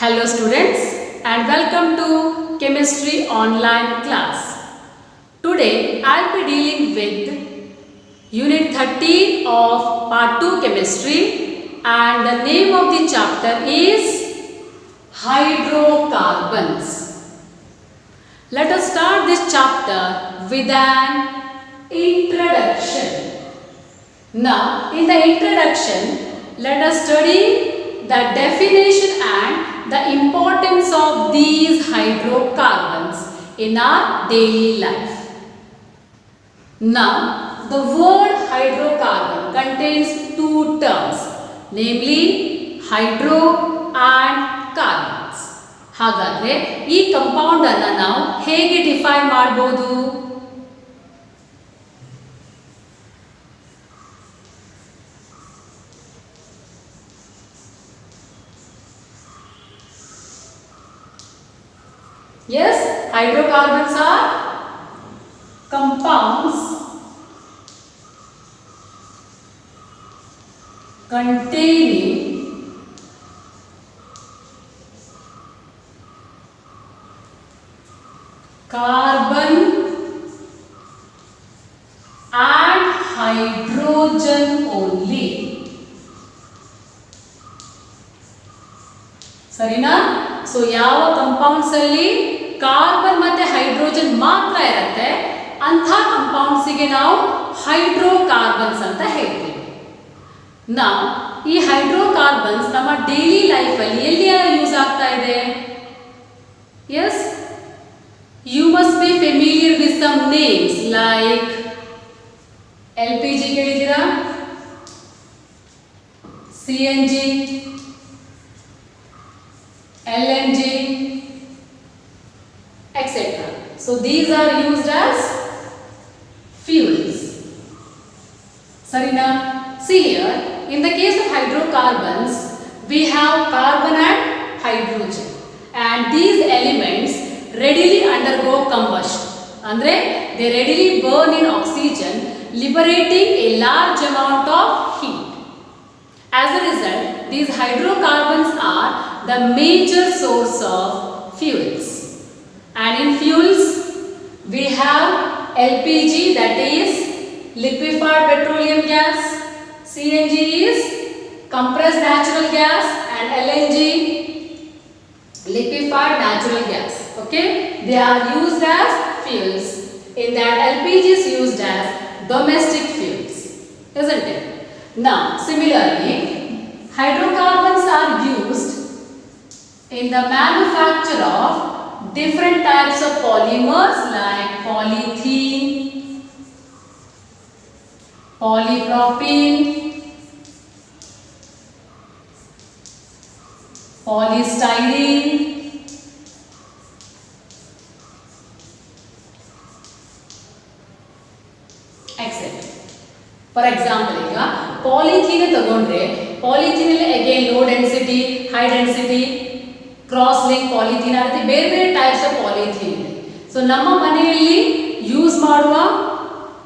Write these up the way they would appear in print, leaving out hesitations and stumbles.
Hello students and welcome to chemistry online class. Today I will be dealing with unit 13 of part 2 chemistry and the name of the chapter is hydrocarbons. Let us start this chapter with an introduction. Now in the introduction let us study the definition and the importance of these hydrocarbons in our daily life. Now, the word hydrocarbon contains two terms, namely hydro and carbons. ಹಾಗಾದರೆ ಈ compound ಅನ್ನು ನಾವು ಹೇಗೆ define ಮಾಡಬಹುದು? Yes, hydrocarbons are compounds containing carbon and hydrogen only. ಸರಿನಾ? So ಯಾವ compounds ಅಲ್ಲಿ carbon ಮತ್ತೆ ಹೈಡ್ರೋಜನ್ ಮಾತ್ರ ಇರುತ್ತೆ ಅಂಥ ಕಂಪೌಂಡ್ಸಿಗೆ ನಾವು ಹೈಡ್ರೋಕಾರ್ಬನ್ಸ್ ಅಂತ ಹೇಳ್ತೀವಿ. ನಾವು ಈ ಹೈಡ್ರೋಕಾರ್ಬನ್ಸ್ ನಮ್ಮ ಡೈಲಿ ಲೈಫಲ್ಲಿ ಎಲ್ಲಿ ಯೂಸ್ ಆಗ್ತಾ ಇದೆ? Yes, you must be familiar with some names like LPG ಕೇಳಿದ್ದೀರಾ, CNG, LNG, etc. So these are used as fuels. Sarina, see here, in the case of hydrocarbons, we have carbon and hydrogen, and these elements readily undergo combustion. Andre, they readily burn in oxygen, liberating a large amount of heat. As a result, these hydrocarbons are the major source of fuels. And in fuels, we have LPG, that is liquefied petroleum gas, CNG is compressed natural gas, and LNG liquefied natural gas. Okay, they are used as fuels. In that, LPG is used as domestic fuels, isn't it? Now, similarly, hydrocarbons are used in the manufacture of different types of polymers like polythene, polypropylene, polystyrene, etc. For example, ಈಗ polythene ತಗೊಂಡ್ರೆ ಪಾಲಿಥೀನಲ್ಲಿ again low density, high density, cross link polythene ಆ ರೀತಿ ಬೇರೆ ಬೇರೆ types of polythene ಇದೆ. So ನಮ್ಮ ಮನೆಯಲ್ಲಿ ಯೂಸ್ ಮಾಡುವ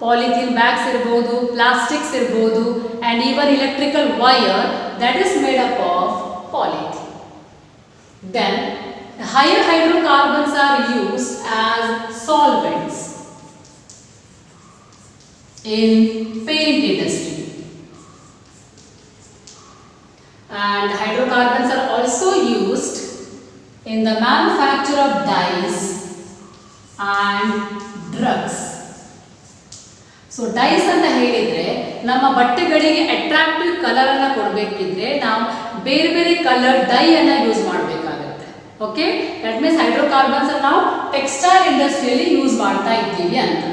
ಪಾಲಿಥೀನ್ ಬ್ಯಾಗ್ಸ್ ಇರಬಹುದು, ಪ್ಲಾಸ್ಟಿಕ್ಸ್ ಇರಬಹುದು, and even electrical wire that is made up of polythene. Then higher hydrocarbons are used as solvents in paint industry. And hydrocarbons are also used in the manufacture of dyes and drugs. So dyes ಅಂತ ಹೇಳಿದ್ರೆ ನಮ್ಮ ಬಟ್ಟೆಗಳಿಗೆ attractive colour ಅನ್ನು ಕೊಡಬೇಕಿದ್ರೆ ನಾವು ಬೇರೆ ಬೇರೆ colour dye ಅನ್ನ use ಮಾಡಬೇಕಾಗುತ್ತೆ. Okay, that means hydrocarbons ಅನ್ನು ನಾವು ಟೆಕ್ಸ್ಟೈಲ್ ಇಂಡಸ್ಟ್ರಿಯಲ್ಲಿ ಯೂಸ್ ಮಾಡ್ತಾ ಇದ್ದೀವಿ ಅಂತ.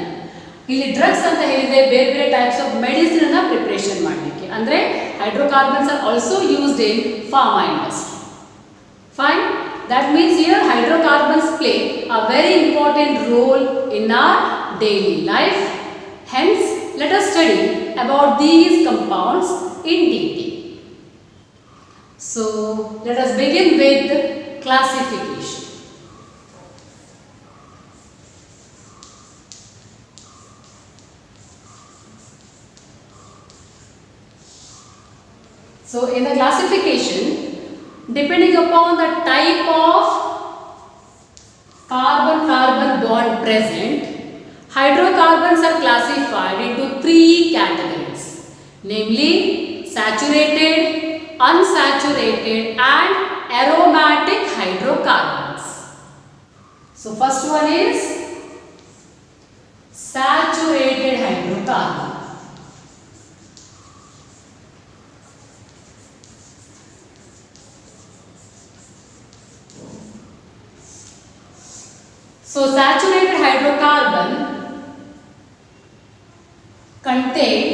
ಇಲ್ಲಿ ಡ್ರಗ್ಸ್ ಅಂತ ಹೇಳಿದ್ರೆ ಬೇರೆ ಬೇರೆ ಟೈಪ್ಸ್ ಆಫ್ ಮೆಡಿಸಿನ್ ಅನ್ನ ಪ್ರಿಪರೇಷನ್ ಮಾಡಲಿಕ್ಕೆ, ಅಂದ್ರೆ hydrocarbons are also used in pharma industry. Fine, that means here hydrocarbons play a very important role in our daily life. Hence, let us study about these compounds in detail. So, let us begin with classification. So in the classification, depending upon the type of carbon-carbon bond present, hydrocarbons are classified into three categories, namely saturated, unsaturated and aromatic hydrocarbons. So first one is saturated hydrocarbon. So saturated hydrocarbon contain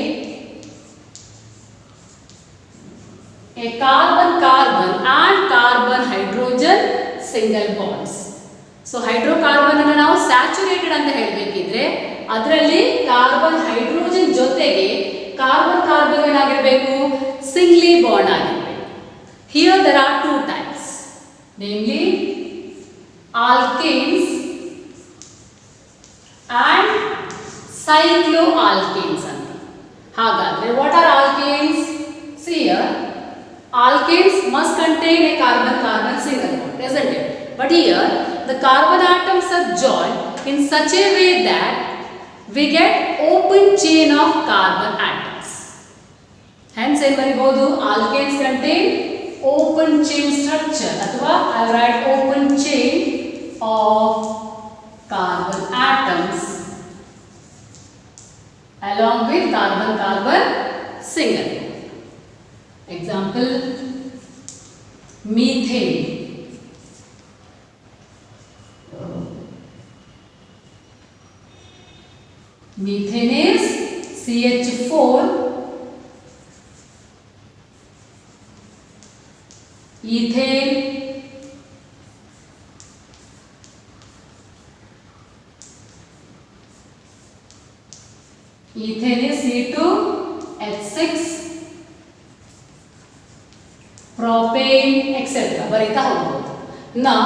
a carbon-carbon and carbon-hydrogen single bonds. So hydrocarbon ಅನ್ನು ನಾವು saturated ಅಂತ ಹೇಳಬೇಕಿದ್ರೆ ಅದರಲ್ಲಿ carbon hydrogen ಜೊತೆಗೆ carbon carbon ಏನಾಗಿರಬೇಕು, ಸಿಂಗ್ಲಿ bond ಆಗಿರಬೇಕು. Here there are two types, namely alkanes and cycloalkanes ಅಂತ. ಹಾಗಾದ್ರೆ what are alkanes? See here, alkanes must contain a carbon-carbon single bond, isn't it? But here the carbon atoms are joined in such a way that we get open chain of carbon atoms. Hence ಏನು ಬರೀಬಹುದು, alkanes contain open chain structure ಅಥವಾ I write open chain of carbon atoms along with carbon-carbon single. Example, methane. Methane is CH4 ethane, ethane is C2H6, propane, etc. ಬರೀತಾ ಹೋಗ್ಬೋದು. Now,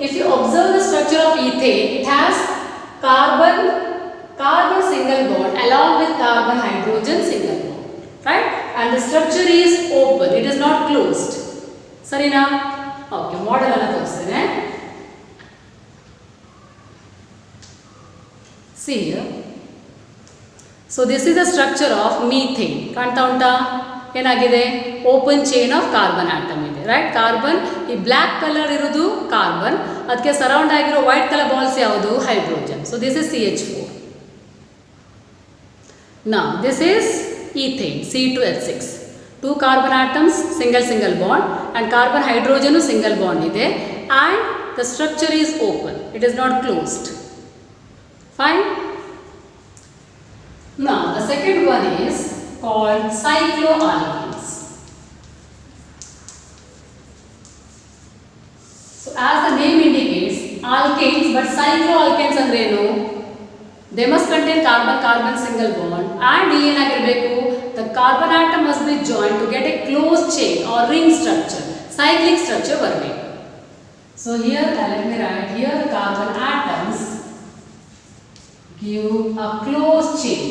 if you observe the structure of ethane, it has carbon single bond along with carbon hydrogen single bond, right? And the structure is open, it is not closed. ಸರಿನಾ? Okay, model ಅನ್ನು ತೋರಿಸ್ತೇನೆ. See here. So this is the structure of methane. ಕಾಣ್ತಾ ಉಂಟಾ? ಏನಾಗಿದೆ? Open chain of carbon atom ಇದೆ, right? Carbon, ಈ black colour ಇರೋದು carbon, ಅದಕ್ಕೆ ಸರೌಂಡ್ ಆಗಿರೋ ವೈಟ್ ಕಲರ್ ಬಾಲ್ಸ್ ಯಾವುದು? Hydrogen. So this is CH4. Now this is ethane, C2H6. Two carbon atoms, single bond, and carbon hydrogen single bond ಇದೆ, and the structure is open, it is not closed. Fine. Now the second one is called cycloalkanes. So as the name indicates, alkanes, but cycloalkanes ಅಂದ್ರೆ ಏನು? They must contain carbon-carbon single bond and ಏನಾಗಿರಬೇಕು, the carbon atom must be joined to get a closed chain or ring structure, cyclic structure ಬರಬೇಕು. So here let me write here, the carbon atoms give a closed chain.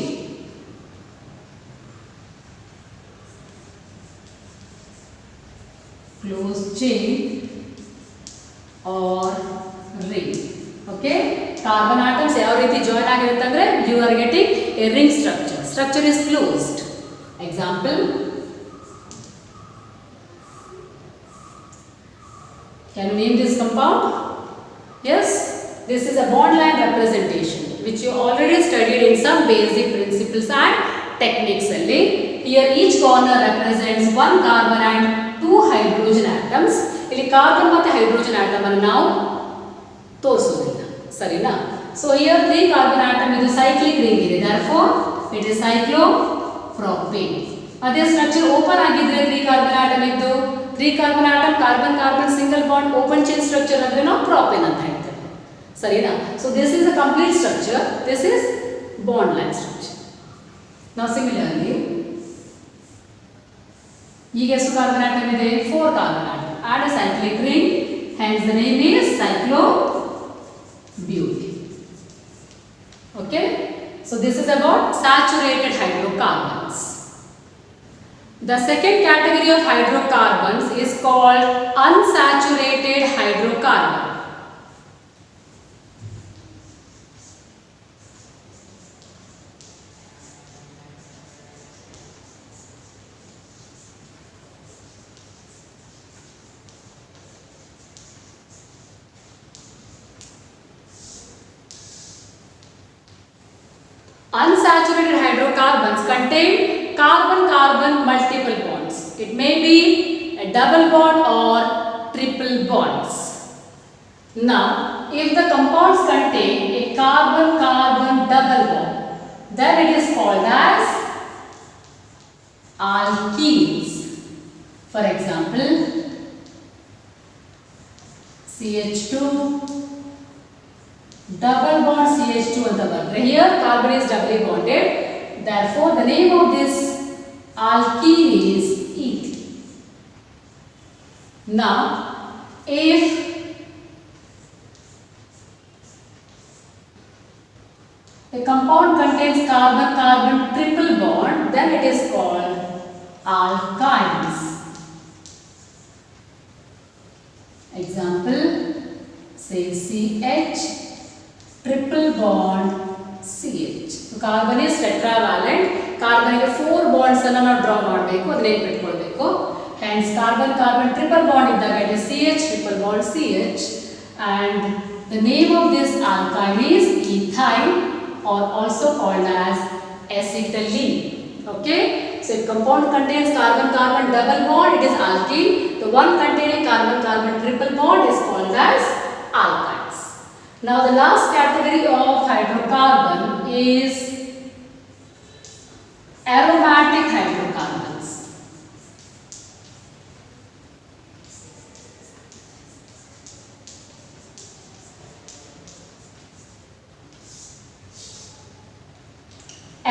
Closed chain or ring. Okay, carbon atoms ಯಾವ ರೀತಿ join ಆಗಿರುತ್ತೆ ಅಂದ್ರೆ you are getting a ring structure. Structure is closed. Example, can you name this compound? Yes, this is a bond line representation which you already studied in some basic principles and techniques only. Here each corner represents one carbon and two hydrogen atoms. ಇಲ್ಲಿ carbon ಮತ್ತು hydrogen atom ಅನ್ನು ನಾವು ತೋರಿಸೋದಿಲ್ಲ, ಸರಿನಾ? So here 3 carbon atom ಇದು cyclic ring ಇದೆ, therefore it is cyclopropane. ಅದೇ structure open ಆಗಿದ್ರೆ 3 carbon atom ಇದ್ದು 3 carbon atom carbon single bond open chain structure ಅಂದ್ರೆ ನಾವು ಪ್ರೋಪೇನ್ ಅಂತ ಹೇಳ್ತೇವೆ, ಸರಿನಾ? So this is a complete structure, this is bond line structure. ನಾವು ಸಿಮಿಲರ್ಲಿ ಈಗ ಎಷ್ಟು ಕಾರ್ಬನ್ ಆಟಮ್ ಇದೆ? 4 carbon atom. Add a cyclic ring, hence the name is cyclobutane. Okay, so this is about saturated hydrocarbons. The second category of hydrocarbons is called unsaturated hydrocarbon. Unsaturated hydrocarbons contain carbon-carbon multiple bonds. It may be a double bond or triple bonds. Now, if the compounds contain a carbon-carbon double bond, then it is called as alkenes. For example, CH2 double bond CH2 on the one. Here carbon is doubly bonded. Therefore, the name of this alkene is ethene. Now, if a compound contains carbon-carbon triple bond, then it is called alkynes. Example, say CH triple bond CH. So carbon is tetravalent. Carbon is 4 bonds ನಾವು draw ಮಾಡಬೇಕು ಅದನ್ನ ಇಟ್ಕೊಳ್ಳಬೇಕು. Hence carbon carbon triple bond ಇದ್ದಾಗ it is CH triple bond CH, and the name of this alkyne is ethyne, or also called as acetylene. Okay, so if compound contains carbon carbon double bond, it is alkene. The one containing carbon carbon triple bond is called as alkynes. Now the last category of hydrocarbon is aromatic hydrocarbons.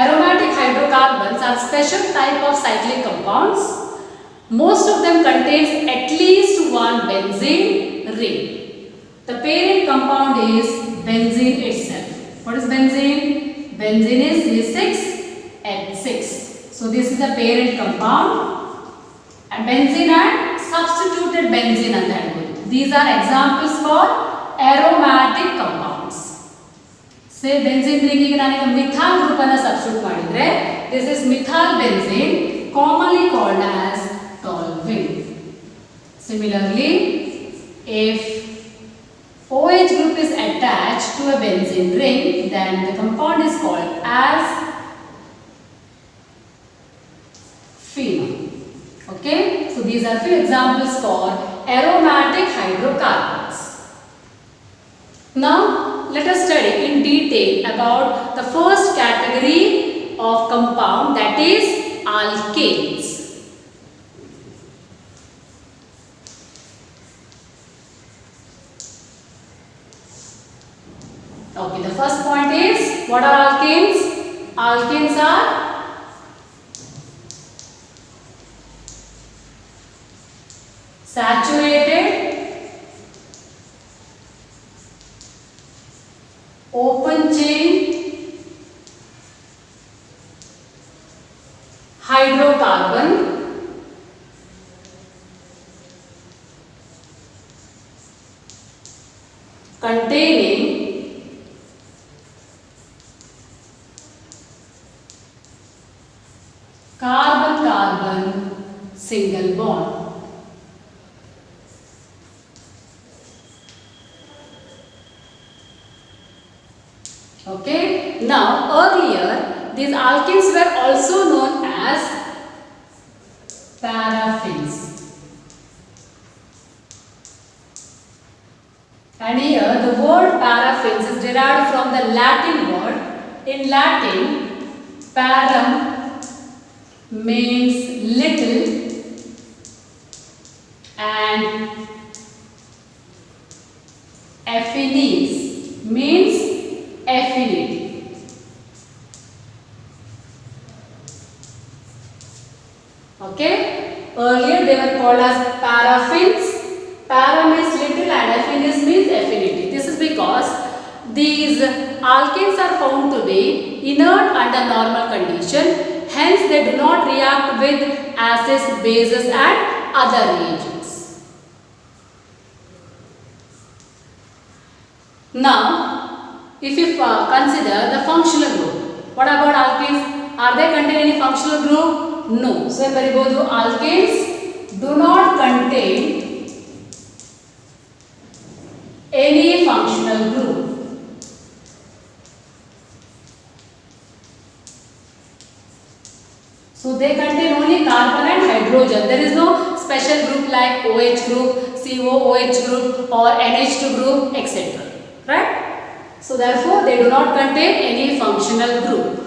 Aromatic hydrocarbons are special type of cyclic compounds. Most of them contains at least one benzene ring. The parent compound is benzene itself. What is benzene? Benzene is C6H6. So this is the parent compound, and benzene and substituted benzene ಅಂತ ಹೇಳ್ಬೋದು. These are examples for aromatic compounds. Say benzene ring ಗೆ ನಾನು ಈಗ methyl group ಅನ್ನು substitute ಮಾಡಿದ್ರೆ, this is methyl benzene, commonly called as toluene. Similarly, if OH group is attached to a benzene ring, then the compound is called as phenol. Okay, so these are few examples for aromatic hydrocarbons. Now let us study in detail about the first category of compound, that is alkanes. Okay, the first point is, what are alkanes? Alkanes are saturated, open chain hydrocarbon containing carbon-carbon single bond. Okay, now earlier these alkenes were also known as paraffins. And here the word paraffins is derived from the Latin word. In Latin, param means little and affinis means affinity. Okay, earlier they were called as paraffins. Para means little and affinis means affinity. This is because these alkanes are found to be inert under normal condition, hence they do not react with acids, bases and other reagents. Now, if you consider the functional group, what about alkanes? Are they contain any functional group? No. So, alkanes do not contain any functional group. So they contain only carbon and hydrogen. There is no special group like OH group, COOH group or NH2 group, etc. Right? So therefore they do not contain any functional group.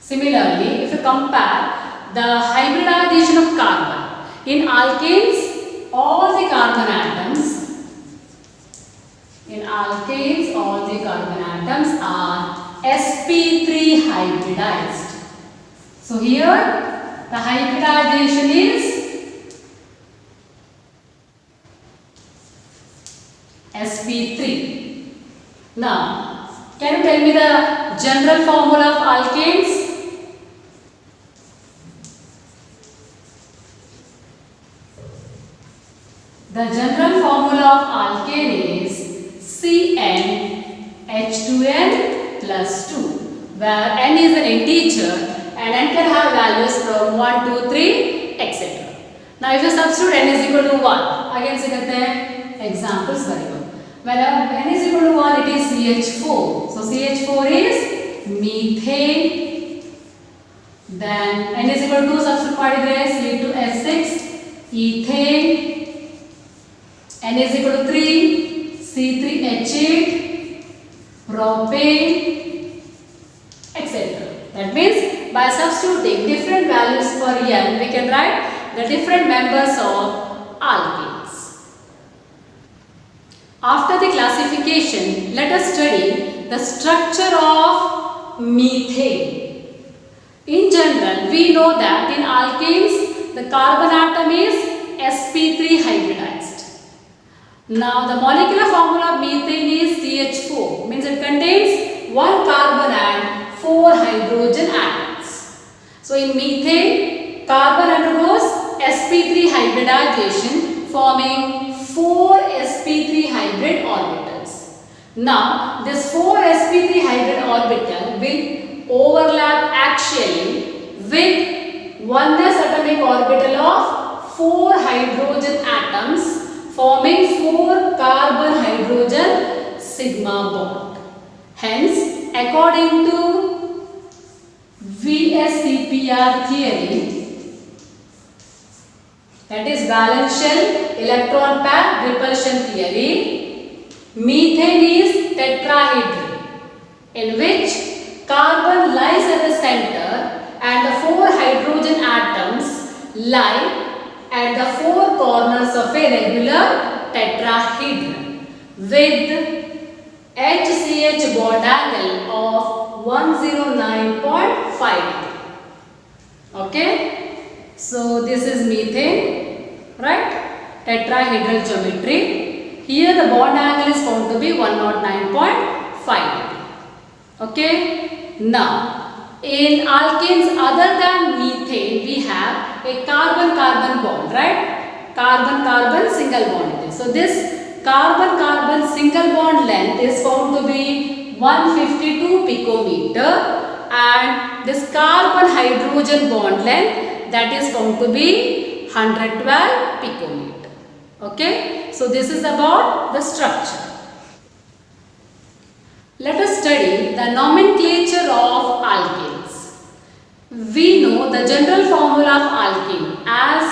Similarly, if you compare the hybridization of carbon, in alkanes all the carbon atoms are sp3 hybridized. So here the hybridization is sp3. Now, can you tell me the general formula of alkanes? The general formula of alkane is CnH2n plus 2, where n is an integer and n can have values from 1, 2, 3, etc. Now, if you substitute n is equal to 1, again sigate examples baribo. Whenever n is equal to 1, it is CH4. So, CH4 is methane. Then n is equal to substitute madidre C2H6 ethane. N is equal to 3 C3H8 propane, etc. That means by substituting different values for n, we can write the different members of alkanes. After the classification, let us study the structure of methane. In general, we know that in alkanes, the carbon atom is sp3 hybridized. Now, the molecular formula of methane is CH4, means it contains 1 carbon and 4 hydrogen atoms. So, in methane, carbon undergoes sp3 hybridization, forming 4 sp3 hybrid orbitals. Now, this 4 sp3 hybrid orbital will overlap axially with 1s atomic orbital of 4 hydrogen atoms, forming 4 carbon hydrogen sigma bond. Hence, according to VSEPR theory, that is valence shell electron pair repulsion theory, methane is tetrahedral, in which carbon lies at the center and the 4 hydrogen atoms lie at the 4 corners of a regular tetrahedron with HCH bond angle of 109.5. Okay, so this is methane, right? Tetrahedral geometry. Here the bond angle is found to be 109.5. Okay, now in alkanes other than methane, we have a carbon-carbon bond, right? Carbon-carbon single bond. So this carbon-carbon single bond length is found to be 152 picometer, and this carbon-hydrogen bond length, that is found to be 112 picometer. Okay, so this is about the structure. Let us study the nomenclature of alkanes. We know the general formula of alkane as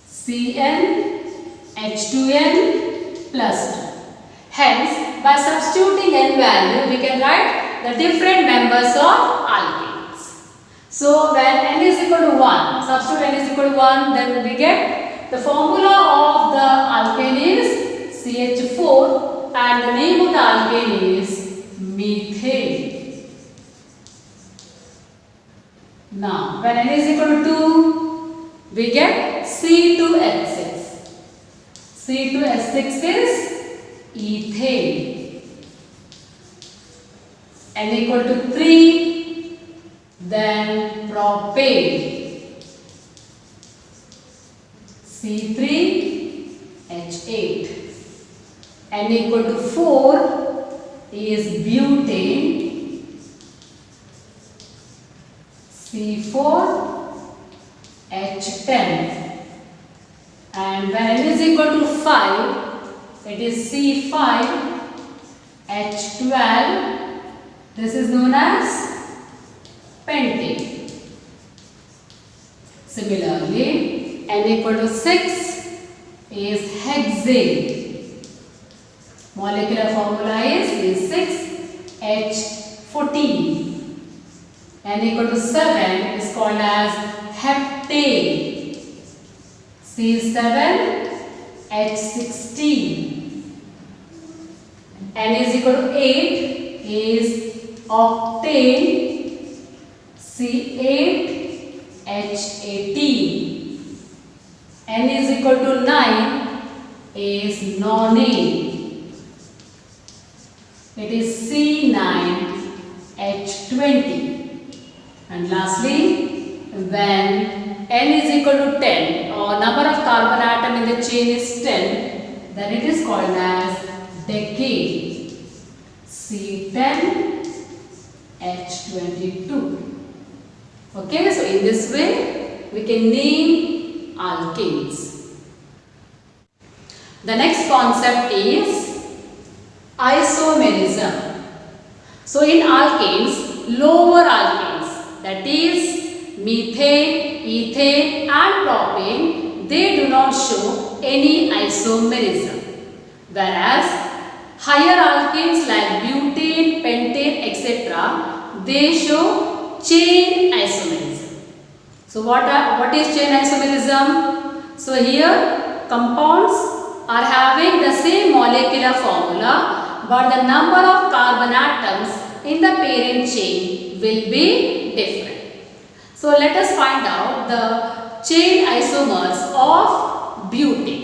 CnH2n plus 2. Hence, by substituting n value, we can write the different members of alkanes. So, when n is equal to 1, substitute n is equal to 1, then we get the formula of the alkane is CH4 and the name of the alkane is methane. Now, when n is equal to 2, we get C2H6. C2H6 is ethane. N equal to 3, then propane, C3H8. N equal to 4 is butane, C4H10. And when N is equal to 5, it is C5H12. This is known as pentane. Similarly, N equal to 6 is hexane. Molecular formula is 6H14. N equal to 7 is called as heptane. C7H16. N is equal to 8 is octane. C8H18. N is equal to 9 is nonane. It is C9H20. And lastly, when N is equal to 10 or number of carbon atom in the chain is 10, then it is called as decane. C10H22. Okay, so in this way we can name alkanes. The next concept is isomerism. So in alkanes, lower alkanes, that is methane, ethane and propane, they do not show any isomerism. Whereas higher alkanes like butane, pentane, etc., they show chain isomerism. So what is chain isomerism? So here compounds are having the same molecular formula, but the number of carbon atoms in the parent chain will be different. So let us find out the chain isomers of butane.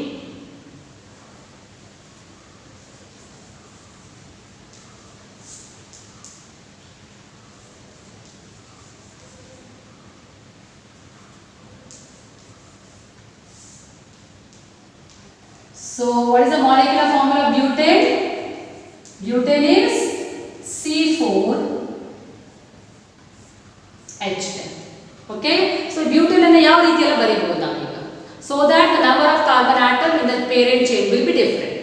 So what is the molecular formula of butane? Butane is C4H10. Okay? So butane ಅನ್ನು ಯಾವ ರೀತಿಯಲ್ಲಿ ಬರೆಯಬಹುದು ನಾವು ಈಗ? So that the number of carbon atom in the parent chain will be different.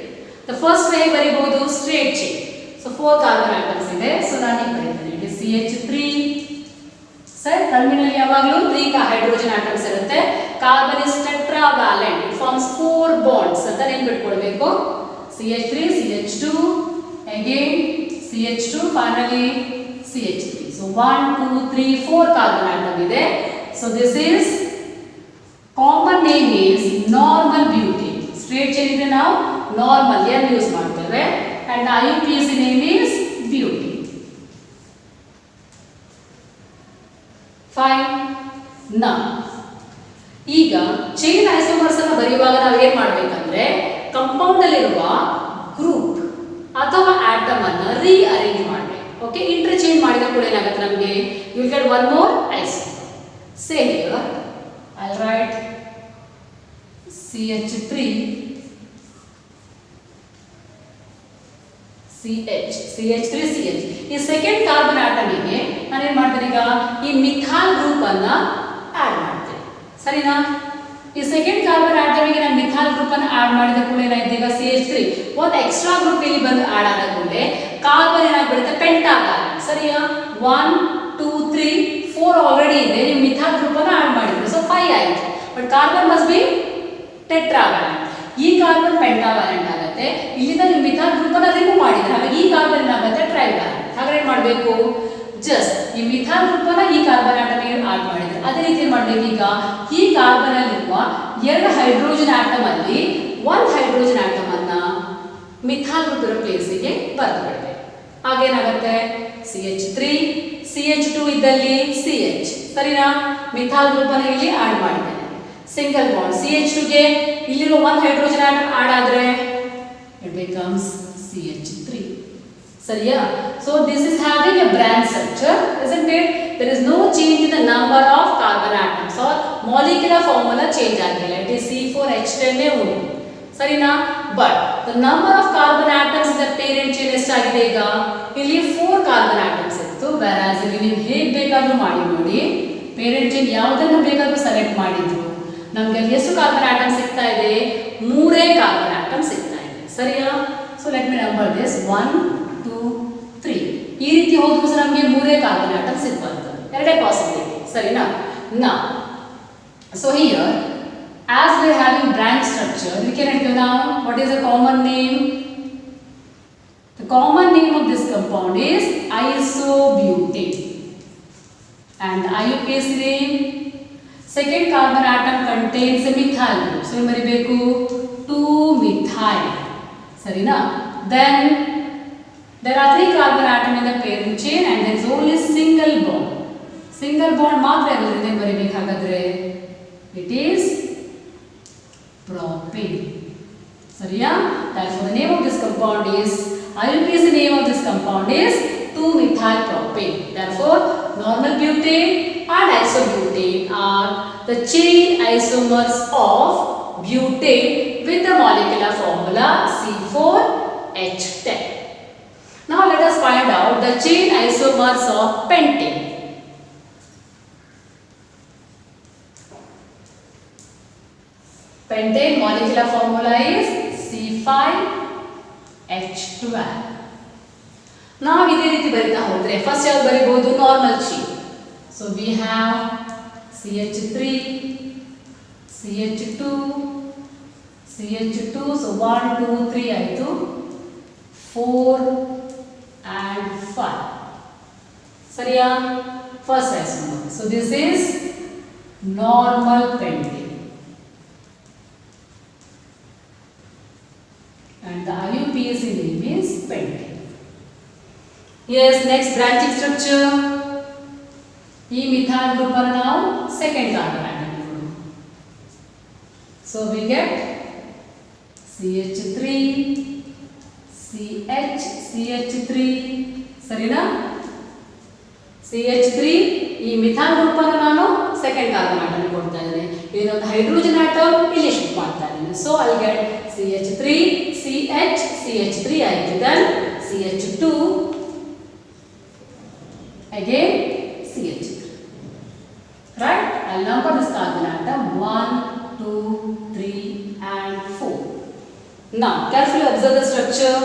The first way ಬರೆಯಬಹುದು straight chain. So 4 carbon atoms ಇದೆ. So ನಾನು ಈಗ ಬರೆಯುತ್ತೇನೆ. It is CH3. Sir terminal ಯಾವಾಗಲೂ 3 ಹೈಡ್ರೋಜನ್ ಆಟಮ್ಸ್ ಇರುತ್ತೆ. Carbon is tetravalent. It forms 4 bonds ಅಂತ ನೆನಪಿಟ್ಕೊಳ್ಬೇಕು. CH3, CH2, again CH2, finally CH3. So 1, 2, 3, 4 carbon atom ಇದೆ. So this is common name is normal butane. Straight chain ಇದೆ ನಾವು normal N use ಮಾಡ್ತೇವೆ and IUPAC name is butane. Fine. Now ಈಗ chain isomers ಅನ್ನು ಬರೆಯುವಾಗ ನಾವು ಏನು ಮಾಡಬೇಕಂದ್ರೆ ಕಾಂಪೌಂಡ್ ಅಲ್ಲಿರುವ ಗ್ರೂಪ್ ಅಥವಾ ಆಟಮ್ ಅನ್ನು ರೀಅರೇಂಜ್ ಮಾಡಬೇಕು. ಓಕೆ, ಇಂಟರ್ಚೇಂಜ್ ಮಾಡಿದ ಕೂಡ ಏನಾಗುತ್ತೆ ನಮಗೆ you will get one more isomer. Say here I will write CH3 CH3 CH. ಈ ಸೆಕೆಂಡ್ ಕಾರ್ಬನ್ ಆಟಮ್ ಗೆ ನಾನು ಏನು ಮಾಡ್ತೀನಿ ಈಗ ಈ ಮಿಥಾಲ್ ಗ್ರೂಪ್ ಅನ್ನು ಆಡ್ ಮಾಡ್ತೀನಿ. ಸರಿನಾ? ಈ ಸೆಕೆಂಡ್ ಕಾರ್ಬನ್ ಆಟಮ್ ಗೆ ನಾನು ಮಿಥಾಲ್ ಗ್ರೂಪ್ ಅನ್ನು ಆಡ್ ಮಾಡಿದ ಕೂಡ ಏನಾಯ್ತು ಈಗ CH3 ಒಂದು ಎಕ್ಸ್ಟ್ರಾ ಗ್ರೂಪ್ ಇಲ್ಲಿ ಬಂದು ಆಡ್ ಆದ ಕೂಡಲೇ ಕಾರ್ಬನ್ ಏನಾಗ್ಬಿಡುತ್ತೆ ಪೆಂಟಾವ್ಯಾಲೆಂಟ್. ಸರಿಯಾ? 1 2 3 4 ಆಲ್ರೆಡಿ ಇದೆ, ನೀವು ಮಿಥಾಲ್ ಗ್ರೂಪ್ ಅನ್ನು ಆಡ್ ಮಾಡಿದ್ರಿ, ಸೊ 5 ಆಯ್ತು. But carbon must be tetravalent. ಈ ಕಾರ್ಬನ್ ಪೆಂಟಾವ್ಯಾಲೆಂಟ್ ಆಗುತ್ತೆ. ಇಲ್ಲಿಂದ ನೀವು ಮಿಥಾಲ್ ಗ್ರೂಪ್ ಅನ್ನು ರಿಮೂವ್ ಮಾಡಿದ್ರೆ ಹಾಗಾಗಿ ಈ ಕಾರ್ಬನ್ ಏನಾಗುತ್ತೆ ಟ್ರೈವ್ಯಾಲೆಂಟ್. ಹಾಗಾದ್ರೆ ಏನು ಮಾಡಬೇಕು? ಜಸ್ಟ್ ಈ ಮಿಥಾಲ್ ಗ್ರೂಪ್ ಅನ್ನು ಈ ಕಾರ್ಬನ್ ಆಟಮ್ ಗೆ ಆಡ್ ಮಾಡಿದ್ರೆ ಅದೇ ರೀತಿ ಮಾಡಬೇಕು. ಈಗ ಈ ಕಾರ್ಬನ್ ಅಲ್ಲಿರುವ 2 ಹೈಡ್ರೋಜನ್ ಆಟಮ್ ಅಲ್ಲಿ 1 ಹೈಡ್ರೋಜನ್ ಆಟಮ್ ಅನ್ನ ಮಿಥಾಲ್ ಗ್ರೂಪ್ ಇರೋ ಪ್ಲೇಸ್ ಗೆ ಬರೆದು ಬಿಡಬೇಕು. ಹಾಗೇನಾಗುತ್ತೆ CH3 CH2 ಇದ್ದಲ್ಲಿ CH. ಸರಿನಾ? ಮಿಥಾಲ್ ಗ್ರೂಪ್ ಅನ್ನು ಇಲ್ಲಿ ಆಡ್ ಮಾಡಿದ್ದೇನೆ. ಸಿಂಗಲ್ ಬಾಂಡ್ CH2 ಗೆ ಇಲ್ಲಿರೋ 1 ಹೈಡ್ರೋಜನ್ ಆಟಮ್ ಆಡ್ ಆದ್ರೆ ಇಟ್ ಬಿಕಮ್ಸ್ CH3. ಸರಿಯಾ? So this is having a branch structure, isn't it? There is no change in the number of carbon atoms or molecular formula change ಆಗಿಲ್ಲ. It is C4H10 ಉಂಟು, ಸರಿನಾ? But the number of carbon atoms in the parent chain ಎಷ್ಟಾಗಿದೆ ಈಗ? ಇಲ್ಲಿ 4 carbon atoms ಇತ್ತು, whereas ಇಲ್ಲಿ ನೀವು ಹೇಗೆ ಬೇಕಾದರೂ ಮಾಡಿ ನೋಡಿ, parent chain ಯಾವುದನ್ನು ಬೇಕಾದರೂ ಸೆಲೆಕ್ಟ್ ಮಾಡಿದ್ರು ನಮಗೆ ಅಲ್ಲಿ ಎಷ್ಟು ಕಾರ್ಬನ್ ಆಟಮ್ ಸಿಗ್ತಾ ಇದೆ? 3 ಕಾರ್ಬನ್ ಆಟಮ್ ಸಿಗ್ತಾ ಇದೆ, ಸರಿಯಾ? So let me number this 1 2 3. ಈ ರೀತಿ ಹೋದ್ರು ಸಹ ನಮಗೆ 3 ಕಾರ್ಬನ್ ಆಟಮ್ ಸಿಗ್ಬಾರ್ದು, ಎರಡೇ ಪಾಸಿಬಿಲಿಟಿ, ಸರಿನಾ? ನಾ so here as we are having branch structure, we can write now what is the common name? The common name of this compound is isobutane, and the IUPAC name, second carbon atom contains a methyl group, so ಬರಿಬೇಕು 2-methyl, ಸರಿನಾ? Then there are 3 carbon atom in the parent chain and there is only single bond. Single bond ಮಾತ್ರ ಇರೋದ್ರಿಂದ ಏನು ಬರಿಬೇಕಾದ್ರೆ it is propane, ಸರಿಯಾ? Therefore the name of this compound is IUPAC name of this compound is 2-methyl propane. Therefore normal butane and isobutane are the chain isomers of butane with the molecular formula C4H10. Now let us find out the chain isomers of pentane. Pentane molecular formula is C5H12. ನಾವು ಇದೇ ರೀತಿ ಬರಿತಾ ಹೋದ್ರೆ first ಯಾವುದು ಬರಿಬಹುದು? Normal chain. So we have CH3, CH2, CH2, so 1 2 3 ಆಯಿತು, 4 and 5, ಸರಿಯಾ? First isomer. So this is normal pentane and the IUPAC name is pentane. Yes, next branching structure. ಈ ಮಿಥೈಲ್ ಗ್ರೂಪ್ ಅನ್ನು ನಾವು ಸೆಕೆಂಡ್ ಕಾರ್ಬನ್ ಆಟಮ್ ನೋಡೋಣ. So we get CH3 CH CH3, ಸರಿನಾ? CH3 ಈ methyl group ಅನ್ನು ನಾನು second carbon atom ಕೊಡ್ತಾ ಇದ್ದೇನೆ. ಇಲ್ಲಿ ಒಂದು ಹೈಡ್ರೋಜನ್ ಆಟಮ್ ಇಲ್ಲಿ ಶಿಫ್ಟ್ ಮಾಡ್ತಾ ಇದ್ದೇನೆ. So I'll get CH3 CH CH3 ಆಯಿತು. Then CH2 again CH3. Right? I'll number this carbon atom 1 2 3 and 4. Now carefully observe the structure.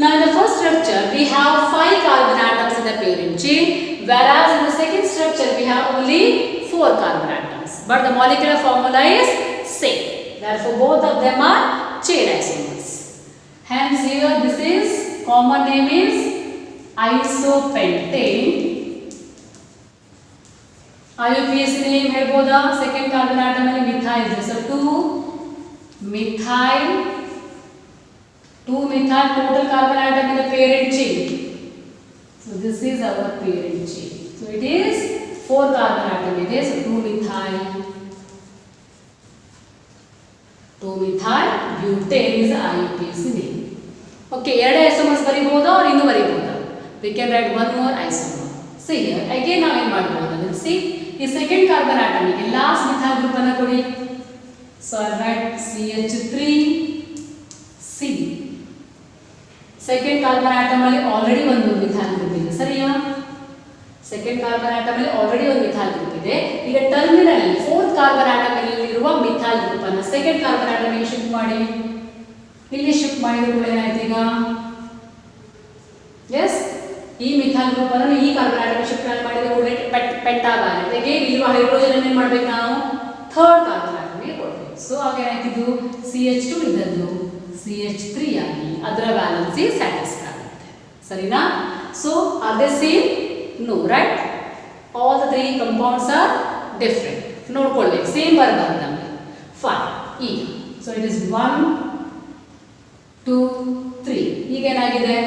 Now in the first structure we have 5 carbon atoms in the parent chain, whereas in the second structure we have only 4 carbon atoms, but the molecular formula is same. Therefore both of them are chain isomers. Hence here this is common name is isopentane. IUPAC name ಹೇಳ್ಬೋದಾ? Second carbon atom ಅಲ್ಲಿ methyl ಇದೆ, so 2-methyl total carbon atom in the parent chain. So this is our parent chain. So it is 4 carbon atom ಇದೆ, so 2-methyl butane is the IUPAC name. Okay, ಎರಡು isomers ಬರಿಬೋದಾ or ಇನ್ನೂ ಬರಿಬೋದಾ? We can write one more isomer. See here again ನಾವು ಏನು ಮಾಡಬಹುದು ಅಂದ್ರೆ see ಈ second carbon atom ಗೆ last methyl group ಅನ್ನು ಕೊಡಿ. So I write CH3 C. Second carbon atom ಅಲ್ಲಿ ಆಲ್ರೆಡಿ ಒಂದು ಮಿಥೈಲ್ ಗ್ರೂಪ್ ಇದೆ, ಸರಿಯಾ? ಸೆಕೆಂಡ್ ಕಾರ್ಬನ್ ಆಟಮ್ ಅಲ್ಲಿ ಆಲ್ರೆಡಿ ಒಂದು ಮಿಥೈಲ್ ಗ್ರೂಪ್ ಇದೆ. ಈಗ ಟರ್ಮಿನಲ್ ಅಲ್ಲಿ ಫೋರ್ತ್ ಕಾರ್ಬನ್ ಆಟಮ್ ಅಲ್ಲಿ ಇರುವ ಮಿಥೈಲ್ ಗ್ರೂಪ್ ಅನ್ನು ಸೆಕೆಂಡ್ ಕಾರ್ಬನ್ ಆಟಮ್ ಗೆ ಶಿಫ್ಟ್ ಮಾಡಿ. ಇಲ್ಲಿ ಶಿಫ್ಟ್ ಮಾಡಿದ್ರೆ ಕೂಡ ಏನಾಯ್ತು ಈಗ? ಎಸ್, ಈ ಮಿಥೈಲ್ ಗ್ರೂಪ್ ಅನ್ನು ಈ ಕಾರ್ಬನ್ ಆಟಮ್ ಶಿಫ್ಟ್ ಮಾಡಿದ್ರೆ ಕೂಡ ಪೆಂಟಾಗಾನ್ ಜೊತೆಗೆ ಇರುವ ಹೈಡ್ರೋಜನ್ ಅನ್ನು ಏನು ಮಾಡಬೇಕು ನಾವು? ಥರ್ಡ್ ಕಾರ್ಬನ್ ಆಟಮ್ ಗೆ ಕೊಡಬೇಕು. ಸೊ ಆಗ ಏನಾಯ್ತಿದ್ದು CH2 ಇದ್ದದ್ದು CH3 ಆಗಿ ಅದರ ವ್ಯಾಲೆನ್ಸಿ ಸ್ಯಾಟಿಸ್ಫೈ ಆಗುತ್ತೆ, ಸರಿನಾ? So are they same? No, right? All the 3 compounds are different. ನೋಡ್ಕೊಳ್ಬೇಕು, ಸೇಮ್ ಬರಬಾರ್ದು ನಮಗೆ. ಫೈನ್. ಈಗ ಸೊ ಇಟ್ ಇಸ್ 1 2 3. ಈಗ ಏನಾಗಿದೆ?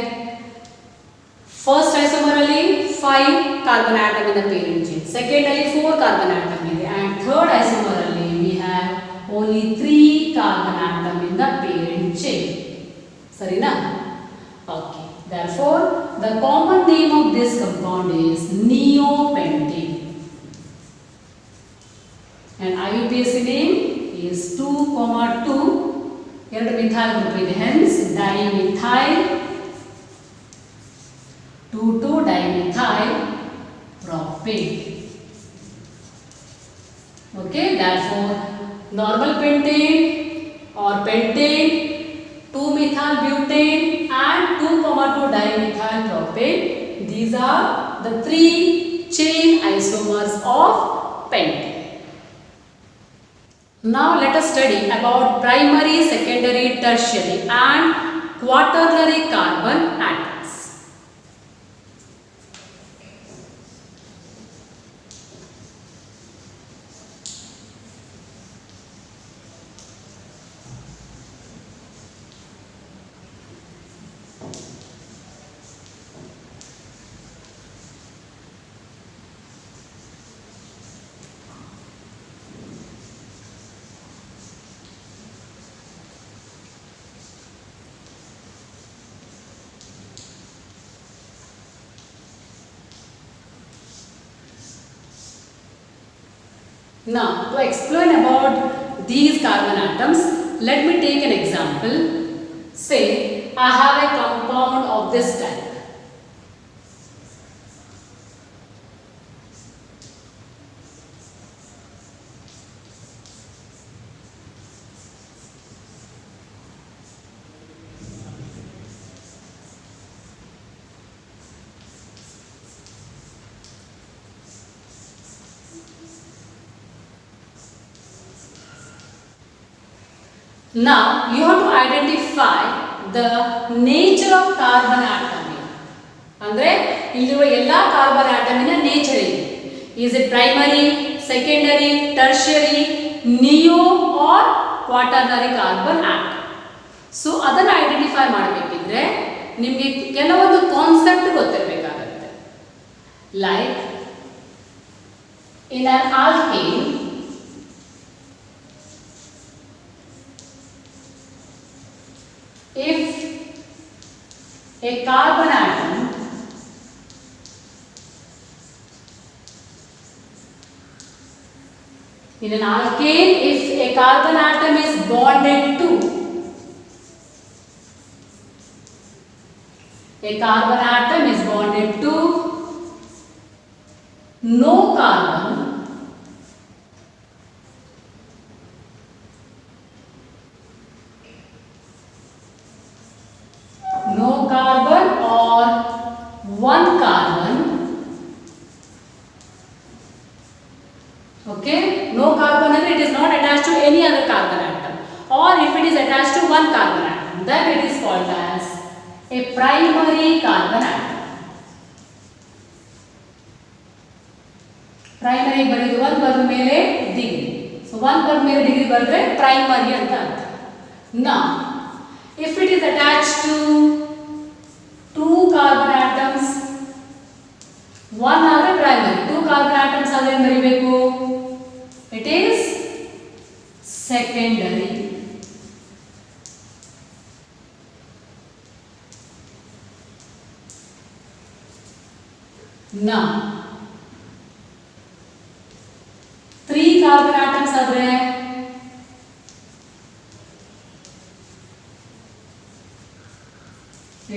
ಫಸ್ಟ್ ಐಸೋಮರ್ ಅಲ್ಲಿ 5 carbon atom in the parent chain, second ಅಲ್ಲಿ 4 ಕಾರ್ಬನ್ ಆಟಮ್ ಇದೆ, and ಥರ್ಡ್ ಐಸೋಮರ್ ಅಲ್ಲಿ we have only 3 carbon atom in the parent chain, ಸರಿನಾ? Okay. Therefore, the common name of this compound is neopentane. And IUPAC name is 2,2 ಎರಡು methyl group ಇದೆ, hence dimethyl 2,2-dimethyl propane. Okay, therefore normal pentane or pentane, 2-methyl-butane and 2,2-dimethyl propane, these are the 3 chain isomers of pentane. Now let us study about primary, secondary, tertiary and quaternary carbon atoms. Now, to explain about these carbon atoms, let me take an example. Say, I have a compound of this type. Now you have to identify the nature of carbon atom. ಅಂದ್ರೆ ಇಲ್ಲಿರುವ ಎಲ್ಲಾ carbon ಆಟಮಿನ nature ಏನು? Is it primary, secondary, tertiary, neo or quaternary carbon atom? So ಅದನ್ನು identify ಮಾಡಬೇಕಿದ್ರೆ ನಿಮಗೆ ಕೆಲವೊಂದು concept ಗೊತ್ತಿರಬೇಕಾಗುತ್ತೆ. Like in an alkane, if a carbon atom in an alkane, if a carbon atom is bonded to no carbon, or one carbon, okay, no carbon and it is not attached to any other carbon atom, or if it is attached to one carbon atom, then it is called as a primary carbon atom. Primary ಬರೆದು 1 ಬರೆದ ಮೇಲೆ degree, so 1 ಬರೆದ ಮೇಲೆ degree ಬರೆದ್ರೆ primary ಅಂತ ಅರ್ಥ. Now if it is attached to 2 carbon atoms, 1 ಆದರೆ primary, 2 carbon atoms ಆದರೆ ಏನು ಬರೀಬೇಕು? It is secondary. Now 3 carbon atoms ಆದರೆ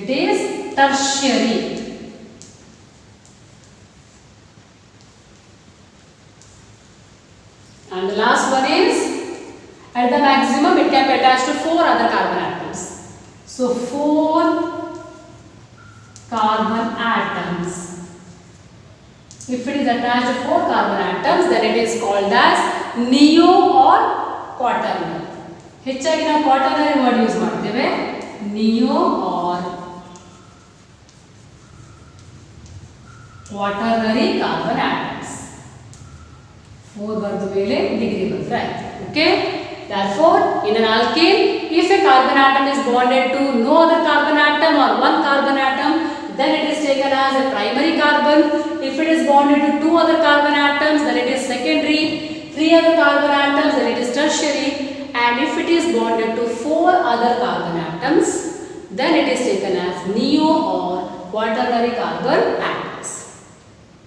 it is tertiary. And the last one is at the maximum it can be attached to 4 other carbon atoms. So 4 carbon atoms. If it is attached to 4 carbon atoms, then it is called as neo or quaternary. ಹೆಚ್ಚಾಗಿ ನಾವು quaternary word use ಮಾಡ್ತೇವೆ. Neo or quaternary carbon atoms. 4 ಬರೆದ ಮೇಲೆ degree ಬಂದ್ರೆ ಆಯ್ತು. Okay? Therefore, in an alkane, if a carbon atom is bonded to no other carbon atom or one carbon atom, then it is taken as a primary carbon. If it is bonded to 2 other carbon atoms, then it is secondary. 3 other carbon atoms, then it is tertiary. And if it is bonded to 4 other carbon atoms, then it is taken as neo or quaternary carbon atoms.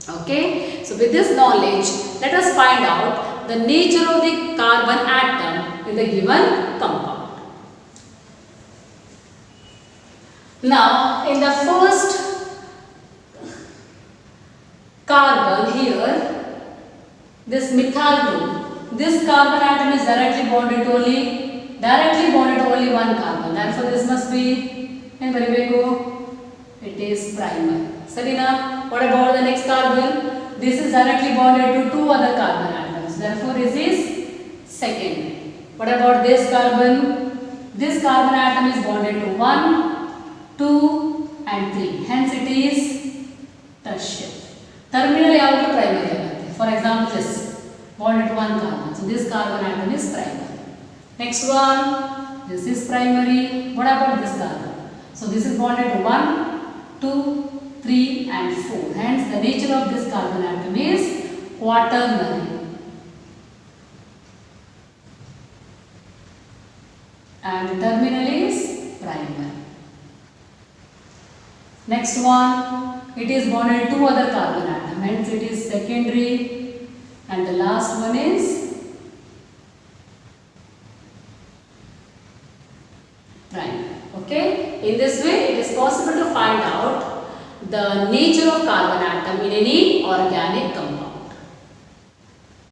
Okay, so with this knowledge, let us find out the nature of the carbon atom in the given compound. Now, in the first carbon here, this methyl group, this carbon atom is directly bonded to only one carbon. Therefore, this must be, it is primary. Sarina, what about the next carbon? This is directly bonded to two other carbon atoms. Therefore, this is secondary. What about this carbon? This carbon atom is bonded to 1, 2 and 3. Hence, it is tertiary. Terminal yavudu primary agutte. For example, this bonded to one carbon. So, this carbon atom is primary. Next one, this is primary. What about this carbon? So, this is bonded to 1, 2, 3 and 4. Hence, the nature of this carbon atom is quaternary. And the terminal is primary. Next one, it is bonded to two other carbon atoms. Hence, it is secondary. And the last one is primary. Okay? In this way, it is possible to find out the nature of carbon atom in any organic compound.